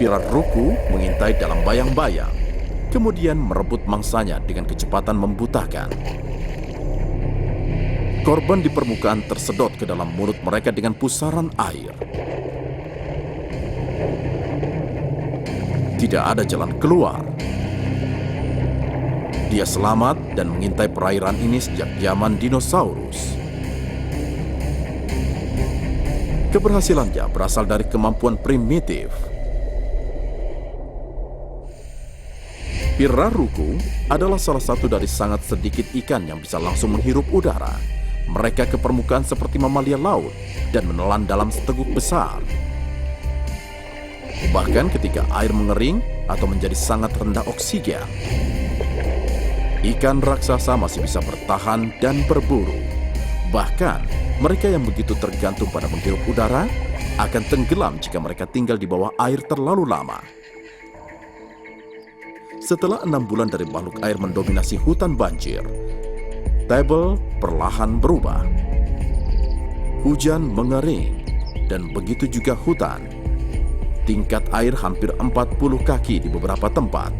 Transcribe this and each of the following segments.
Pilar Ruku mengintai dalam bayang-bayang, kemudian merebut mangsanya dengan kecepatan membutakan. Korban di permukaan tersedot ke dalam mulut mereka dengan pusaran air. Tidak ada jalan keluar. Dia selamat dan mengintai perairan ini sejak zaman dinosaurus. Keberhasilannya berasal dari kemampuan primitif. Pilar Ruku adalah salah satu dari sangat sedikit ikan yang bisa langsung menghirup udara. Mereka ke permukaan seperti mamalia laut dan menelan dalam seteguk besar. Bahkan ketika air mengering atau menjadi sangat rendah oksigen, ikan raksasa masih bisa bertahan dan berburu. Bahkan, mereka yang begitu tergantung pada menghirup udara akan tenggelam jika mereka tinggal di bawah air terlalu lama. Setelah 6 bulan dari makhluk air mendominasi hutan banjir, Table perlahan berubah. Hujan mengering, dan begitu juga hutan. Tingkat air hampir 40 kaki di beberapa tempat.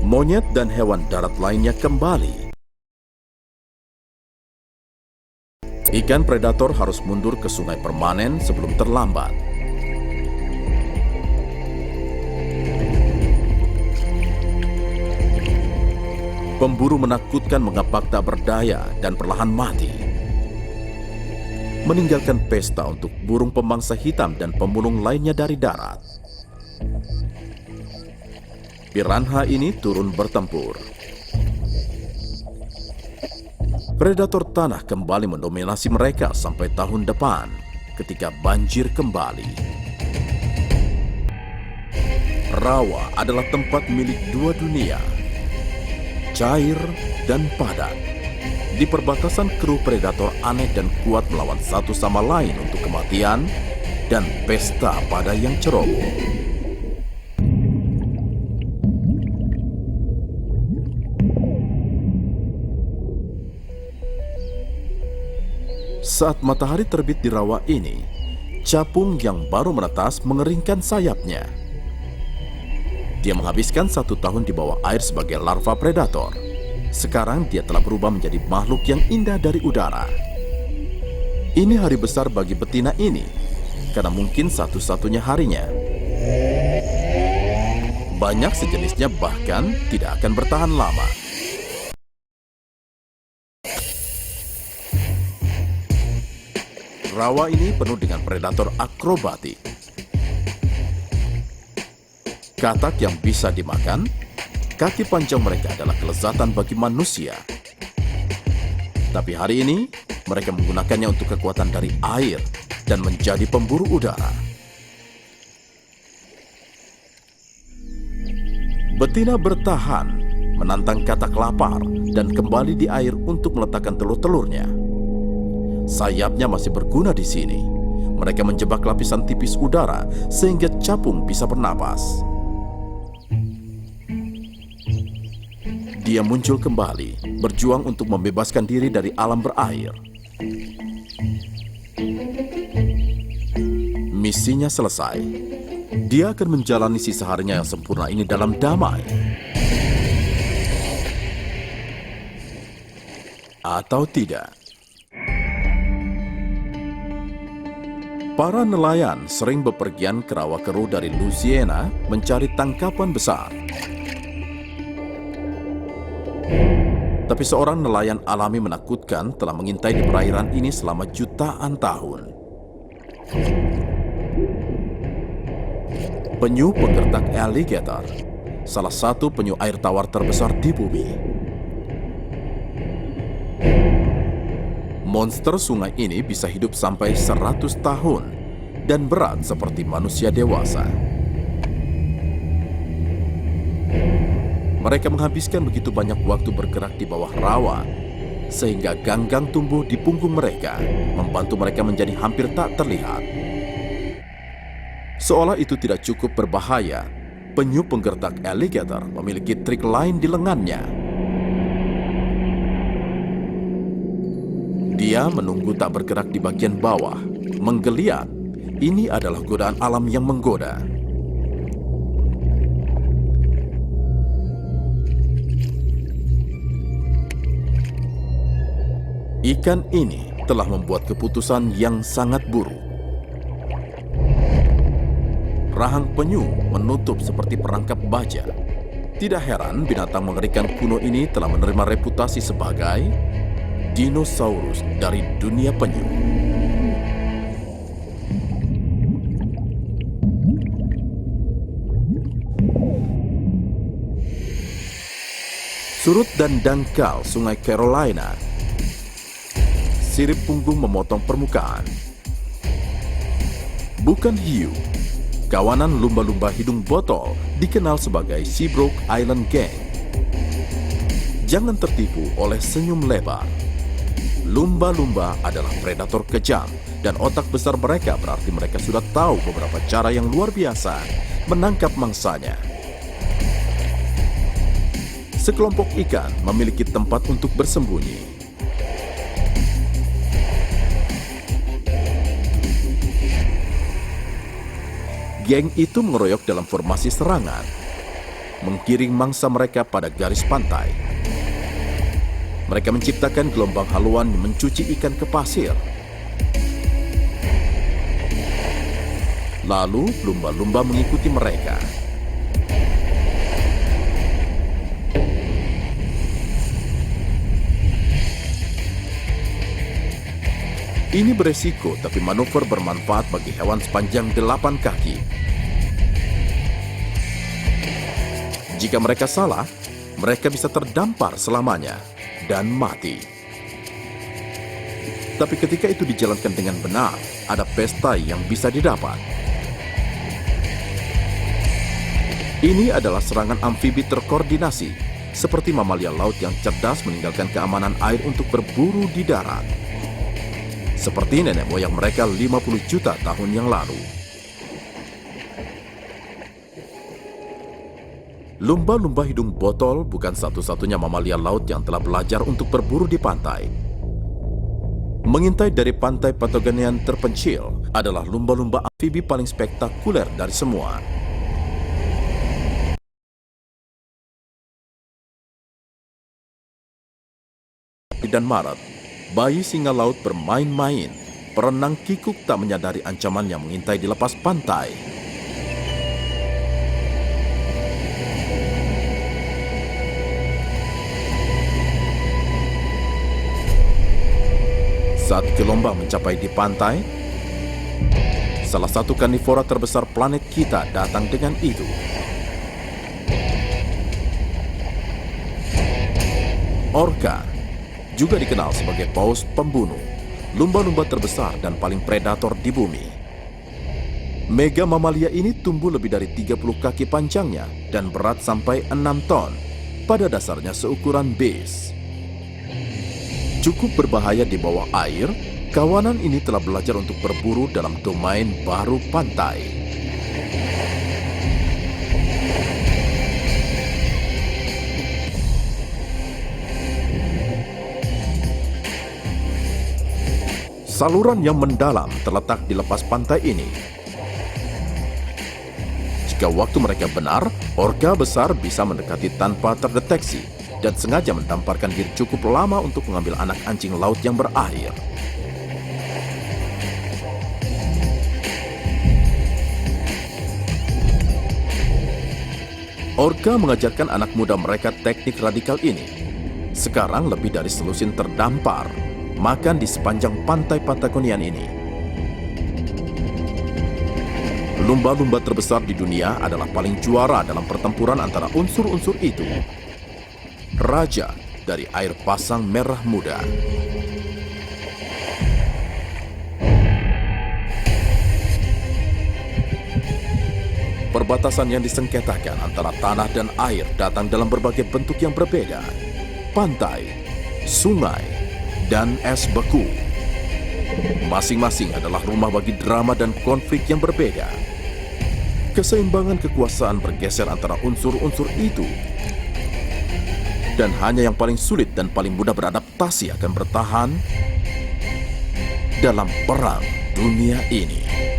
Monyet dan hewan darat lainnya kembali. Ikan predator harus mundur ke sungai permanen sebelum terlambat. Pemburu menakutkan mengapak tak berdaya dan perlahan mati. Meninggalkan pesta untuk burung pemangsa hitam dan pemulung lainnya dari darat. Piranha ini turun bertempur. Predator tanah kembali mendominasi mereka sampai tahun depan ketika banjir kembali. Rawa adalah tempat milik dua dunia, cair dan padat. Di perbatasan kru predator aneh dan kuat melawan satu sama lain untuk kematian dan pesta pada yang ceroboh. Saat matahari terbit di rawa ini, capung yang baru menetas mengeringkan sayapnya. Dia menghabiskan 1 tahun di bawah air sebagai larva predator. Sekarang dia telah berubah menjadi makhluk yang indah dari udara. Ini hari besar bagi betina ini, karena mungkin satu-satunya harinya. Banyak sejenisnya bahkan tidak akan bertahan lama. Rawa ini penuh dengan predator akrobatik. Katak yang bisa dimakan, kaki panjang mereka adalah kelezatan bagi manusia. Tapi hari ini, mereka menggunakannya untuk kekuatan dari air dan menjadi pemburu udara. Betina bertahan, menantang katak lapar, dan kembali di air untuk meletakkan telur-telurnya. Sayapnya masih berguna di sini. Mereka menjebak lapisan tipis udara sehingga capung bisa bernapas. Dia muncul kembali, berjuang untuk membebaskan diri dari alam berair. Misinya selesai. Dia akan menjalani sisa harinya yang sempurna ini dalam damai. Atau tidak. Para nelayan sering bepergian ke rawa keruh dari Louisiana mencari tangkapan besar. Tapi seorang nelayan alami menakutkan telah mengintai di perairan ini selama jutaan tahun. Penyu penggertak alligator, salah satu penyu air tawar terbesar di bumi. Monster sungai ini bisa hidup sampai 100 tahun dan berat seperti manusia dewasa. Mereka menghabiskan begitu banyak waktu bergerak di bawah rawa, sehingga ganggang tumbuh di punggung mereka, membantu mereka menjadi hampir tak terlihat. Seolah itu tidak cukup berbahaya, penyu penggertak alligator memiliki trik lain di lengannya. Dia menunggu tak bergerak di bagian bawah, menggeliat. Ini adalah godaan alam yang menggoda. Ikan ini telah membuat keputusan yang sangat buruk. Rahang penyu menutup seperti perangkap baja. Tidak heran binatang mengerikan kuno ini telah menerima reputasi sebagai dinosaurus dari dunia penyu. Surut dan dangkal Sungai Carolina. Sirip punggung memotong permukaan. Bukan hiu. Kawanan lumba-lumba hidung botol dikenal sebagai Seabrook Island Gang. Jangan tertipu oleh senyum lebar. Lumba-lumba adalah predator kejam dan otak besar mereka berarti mereka sudah tahu beberapa cara yang luar biasa menangkap mangsanya. Sekelompok ikan memiliki tempat untuk bersembunyi. Geng itu mengeroyok dalam formasi serangan, menggiring mangsa mereka pada garis pantai. Mereka menciptakan gelombang haluan yang mencuci ikan ke pasir. Lalu lumba-lumba mengikuti mereka. Ini beresiko, tapi manuver bermanfaat bagi hewan sepanjang 8 kaki. Jika mereka salah, mereka bisa terdampar selamanya dan mati. Tapi ketika itu dijalankan dengan benar, ada pesta yang bisa didapat. Ini adalah serangan amfibi terkoordinasi, seperti mamalia laut yang cerdas meninggalkan keamanan air untuk berburu di darat. Seperti nenek moyang mereka 50 juta tahun yang lalu. Lumba-lumba hidung botol bukan satu-satunya mamalia laut yang telah belajar untuk berburu di pantai. Mengintai dari pantai Patagonian terpencil adalah lumba-lumba amfibi paling spektakuler dari semua. Dan Maret, bayi singa laut bermain-main. Perenang kikuk tak menyadari ancaman yang mengintai di lepas pantai. Saat gelombang mencapai di pantai, salah satu karnivora terbesar planet kita datang dengan itu. Orca juga dikenal sebagai paus pembunuh, lumba-lumba terbesar dan paling predator di bumi. Mega mamalia ini tumbuh lebih dari 30 kaki panjangnya dan berat sampai 6 ton, pada dasarnya seukuran bis. Cukup berbahaya di bawah air, kawanan ini telah belajar untuk berburu dalam domain baru pantai. Saluran yang mendalam terletak di lepas pantai ini. Jika waktu mereka benar, orca besar bisa mendekati tanpa terdeteksi dan sengaja mendamparkan diri cukup lama untuk mengambil anak anjing laut yang berakhir. Orca mengajarkan anak muda mereka teknik radikal ini. Sekarang lebih dari selusin terdampar makan di sepanjang pantai Patagonian ini. Lumba-lumba terbesar di dunia adalah paling juara dalam pertempuran antara unsur-unsur itu. Raja dari air pasang merah muda. Perbatasan yang disengketakan antara tanah dan air datang dalam berbagai bentuk yang berbeda. Pantai, sungai, dan es beku. Masing-masing adalah rumah bagi drama dan konflik yang berbeda. Keseimbangan kekuasaan bergeser antara unsur-unsur itu. Dan hanya yang paling sulit dan paling mudah beradaptasi akan bertahan dalam perang dunia ini.